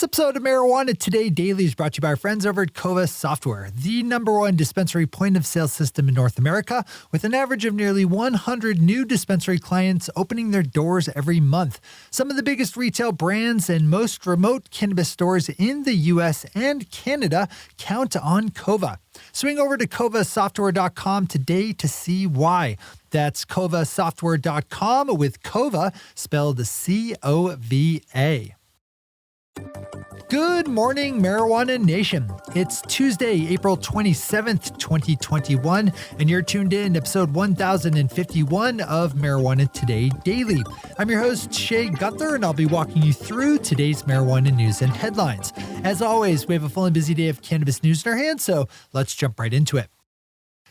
This episode of Marijuana Today Daily is brought to you by our friends over at Kova Software, the #1 dispensary point-of-sale system in North America, with an average of nearly 100 new dispensary clients opening their doors every month. Some of the biggest retail brands and most remote cannabis stores in the US and Canada count on Kova. Swing over to kovasoftware.com today to see why. That's kovasoftware.com with Kova spelled C-O-V-A. Good morning, Marijuana Nation. It's Tuesday, April 27th, 2021, and you're tuned in to episode 1051 of Marijuana Today Daily. I'm your host, Shay Gunther, and I'll be walking you through today's marijuana news and headlines. As always, we have a full and busy day of cannabis news in our hands, so let's jump right into it.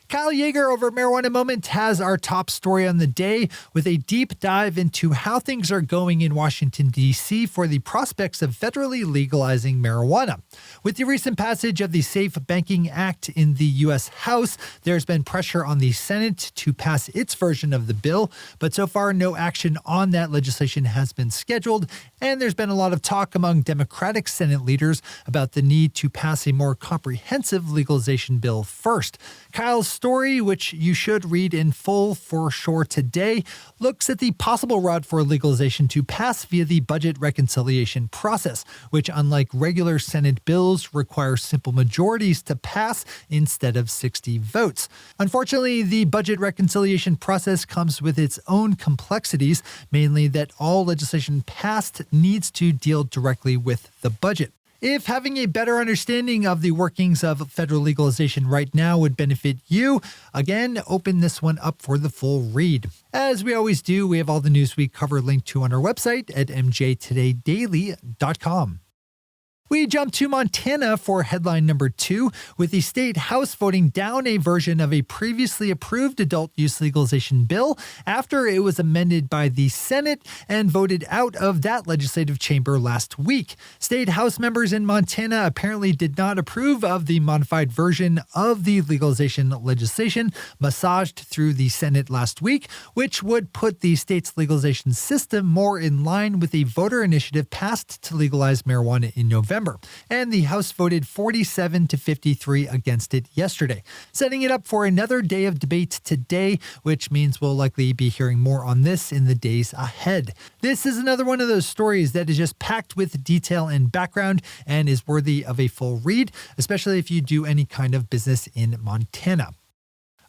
Kyle Yeager over at Marijuana Moment has our top story on the day with a deep dive into how things are going in Washington, D.C. for the prospects of federally legalizing marijuana. With the recent passage of the Safe Banking Act in the U.S. House, there's been pressure on the Senate to pass its version of the bill, but so far no action on that legislation has been scheduled, and there's been a lot of talk among Democratic Senate leaders about the need to pass a more comprehensive legalization bill first. Kyle's story, which you should read in full for sure today, looks at the possible route for legalization to pass via the budget reconciliation process, which, unlike regular Senate bills, requires simple majorities to pass instead of 60 votes. Unfortunately, the budget reconciliation process comes with its own complexities, mainly that all legislation passed needs to deal directly with the budget. If having a better understanding of the workings of federal legalization right now would benefit you, again, open this one up for the full read. As we always do, we have all the news we cover linked to on our website at mjtodaydaily.com. We jump to Montana for headline number 2, with the state house voting down a version of a previously approved adult use legalization bill after it was amended by the Senate and voted out of that legislative chamber last week. State house members in Montana apparently did not approve of the modified version of the legalization legislation massaged through the Senate last week, which would put the state's legalization system more in line with a voter initiative passed to legalize marijuana in November. And the House voted 47-53 against it yesterday, setting it up for another day of debate today, which means we'll likely be hearing more on this in the days ahead. This is another one of those stories that is just packed with detail and background and is worthy of a full read, especially if you do any kind of business in Montana.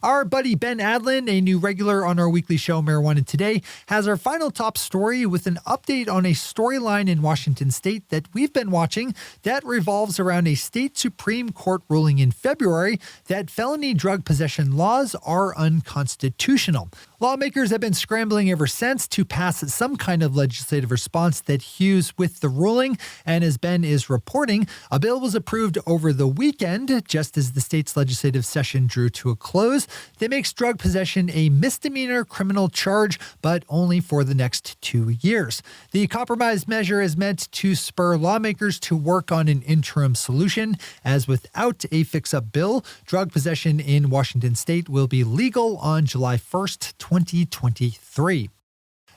Our buddy Ben Adlin, a new regular on our weekly show Marijuana Today, has our final top story with an update on a storyline in Washington state that we've been watching that revolves around a state Supreme Court ruling in February that felony drug possession laws are unconstitutional. Lawmakers have been scrambling ever since to pass some kind of legislative response that hews with the ruling, and as Ben is reporting, a bill was approved over the weekend, just as the state's legislative session drew to a close, that makes drug possession a misdemeanor criminal charge, but only for the next 2 years. The compromise measure is meant to spur lawmakers to work on an interim solution, as without a fix-up bill, drug possession in Washington state will be legal on July 1st, 2023.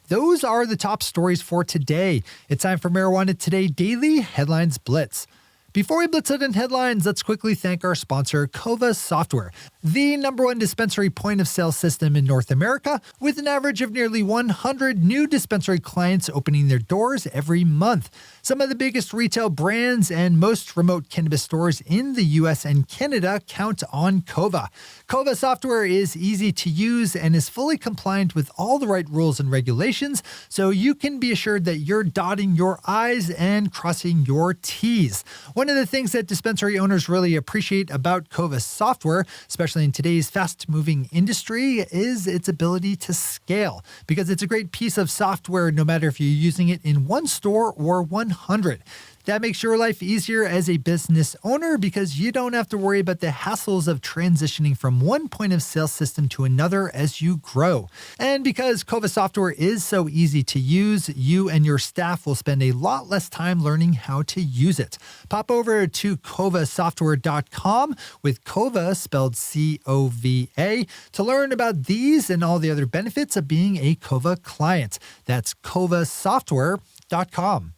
Those are the top stories for today. It's time for Marijuana Today Daily Headlines Blitz. Before we blitz out in headlines, let's quickly thank our sponsor, Kova Software, the #1 dispensary point-of-sale system in North America, with an average of nearly 100 new dispensary clients opening their doors every month. Some of the biggest retail brands and most remote cannabis stores in the US and Canada count on Kova. Kova Software is easy to use and is fully compliant with all the right rules and regulations, so you can be assured that you're dotting your I's and crossing your T's. One of the things that dispensary owners really appreciate about Kova Software, especially in today's fast-moving industry, is its ability to scale, because it's a great piece of software no matter if you're using it in one store or 100. That makes your life easier as a business owner because you don't have to worry about the hassles of transitioning from one point of sale system to another as you grow. And because Kova Software is so easy to use, you and your staff will spend a lot less time learning how to use it. Pop over to kovasoftware.com with Kova spelled C-O-V-A to learn about these and all the other benefits of being a Kova client. That's kovasoftware.com.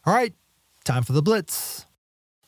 All right. time for the Blitz.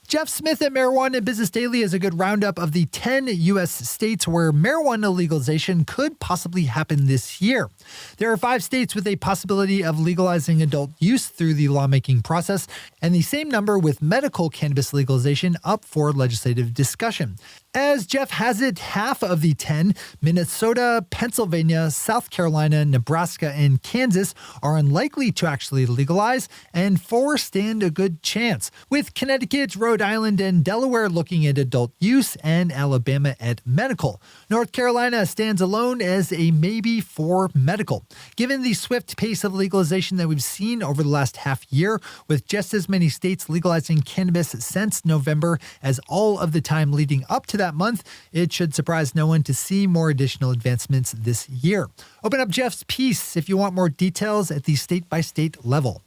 Jeff Smith at Marijuana Business Daily has a good roundup of the 10 U.S. states where marijuana legalization could possibly happen this year. There are 5 states with a possibility of legalizing adult use through the lawmaking process, and the same number with medical cannabis legalization up for legislative discussion. As Jeff has it, half of the 10, Minnesota, Pennsylvania, South Carolina, Nebraska, and Kansas, are unlikely to actually legalize, and 4 stand a good chance, with Connecticut, Rhode Island, and Delaware looking at adult use, and Alabama at medical. North Carolina stands alone as a maybe for medical. Given the swift pace of legalization that we've seen over the last half year, with just as many states legalizing cannabis since November as all of the time leading up to that month, it should surprise no one to see more additional advancements this year. Open up Jeff's piece if you want more details at the state-by-state level.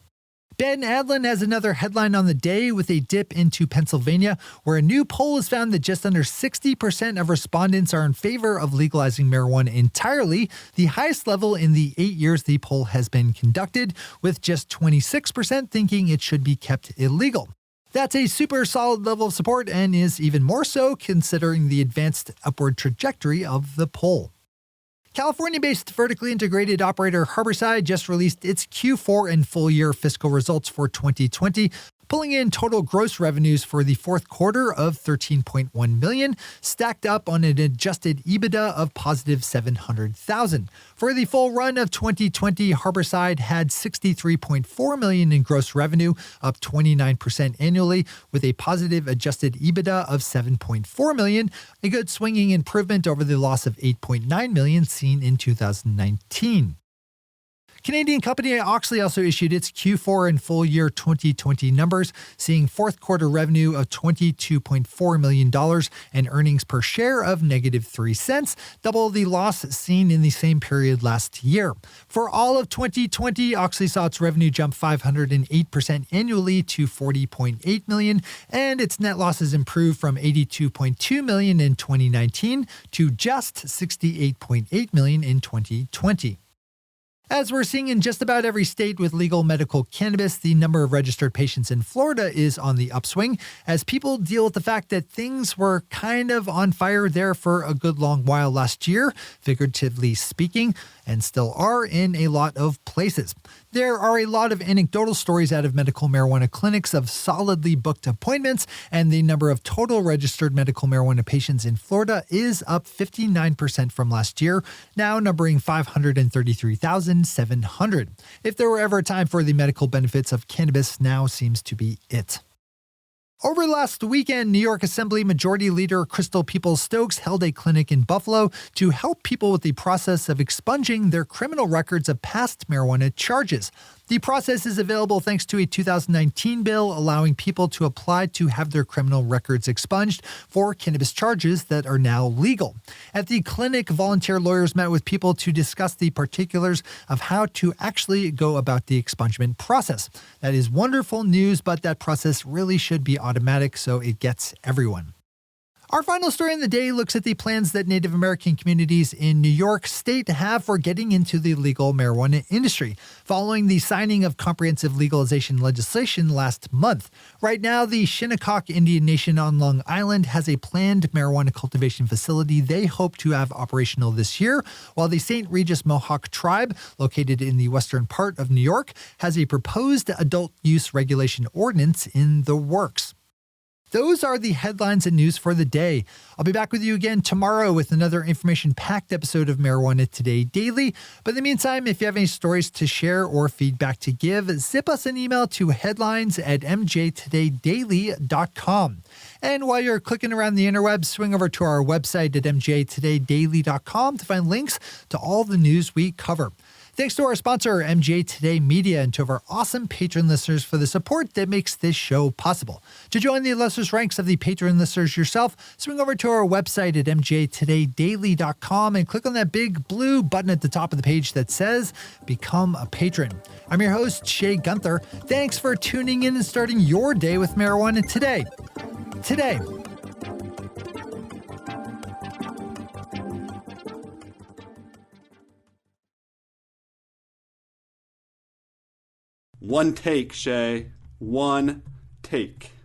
Ben Adlin has another headline on the day with a dip into Pennsylvania, where a new poll has found that just under 60% of respondents are in favor of legalizing marijuana entirely, the highest level in the 8 years the poll has been conducted, with just 26% thinking it should be kept illegal. That's a super solid level of support and is even more so considering the advanced upward trajectory of the poll. California-based vertically integrated operator Harborside just released its Q4 and full-year fiscal results for 2020, pulling in total gross revenues for the fourth quarter of $13.1 million, stacked up on an adjusted EBITDA of positive $700,000. For the full run of 2020, Harborside had $63.4 million in gross revenue, up 29% annually, with a positive adjusted EBITDA of $7.4 million, a good swinging improvement over the loss of $8.9 million seen in 2019. Canadian company Auxly also issued its Q4 and full year 2020 numbers, seeing fourth quarter revenue of $22.4 million and earnings per share of negative 3 cents, double the loss seen in the same period last year. For all of 2020, Auxly saw its revenue jump 508% annually to $40.8 million, and its net losses improved from $82.2 million in 2019 to just $68.8 million in 2020. As we're seeing in just about every state with legal medical cannabis, the number of registered patients in Florida is on the upswing as people deal with the fact that things were kind of on fire there for a good long while last year, figuratively speaking, and still are in a lot of places. There are a lot of anecdotal stories out of medical marijuana clinics of solidly booked appointments, and the number of total registered medical marijuana patients in Florida is up 59% from last year, now numbering 533,700. If there were ever a time for the medical benefits of cannabis, now seems to be it. Over last weekend, New York Assembly Majority Leader Crystal Peoples-Stokes held a clinic in Buffalo to help people with the process of expunging their criminal records of past marijuana charges. The process is available thanks to a 2019 bill allowing people to apply to have their criminal records expunged for cannabis charges that are now legal. At the clinic, volunteer lawyers met with people to discuss the particulars of how to actually go about the expungement process. That is wonderful news, but that process really should be automatic so it gets everyone. Our final story in the day looks at the plans that Native American communities in New York State have for getting into the legal marijuana industry, following the signing of comprehensive legalization legislation last month. Right now, the Shinnecock Indian Nation on Long Island has a planned marijuana cultivation facility they hope to have operational this year, while the St. Regis Mohawk tribe, located in the western part of New York, has a proposed adult use regulation ordinance in the works. Those are the headlines and news for the day. I'll be back with you again tomorrow with another information-packed episode of Marijuana Today Daily. But in the meantime, if you have any stories to share or feedback to give, zip us an email to headlines@mjtodaydaily.com. And while you're clicking around the interwebs, swing over to our website at mjtodaydaily.com to find links to all the news we cover. Thanks to our sponsor, MJ Today Media, and to our awesome patron listeners for the support that makes this show possible. To join the illustrious ranks of the patron listeners yourself, swing over to our website at mjtodaydaily.com and click on that big blue button at the top of the page that says Become a Patron. I'm your host, Shay Gunther. Thanks for tuning in and starting your day with marijuana today. One take, Shay. One take. take.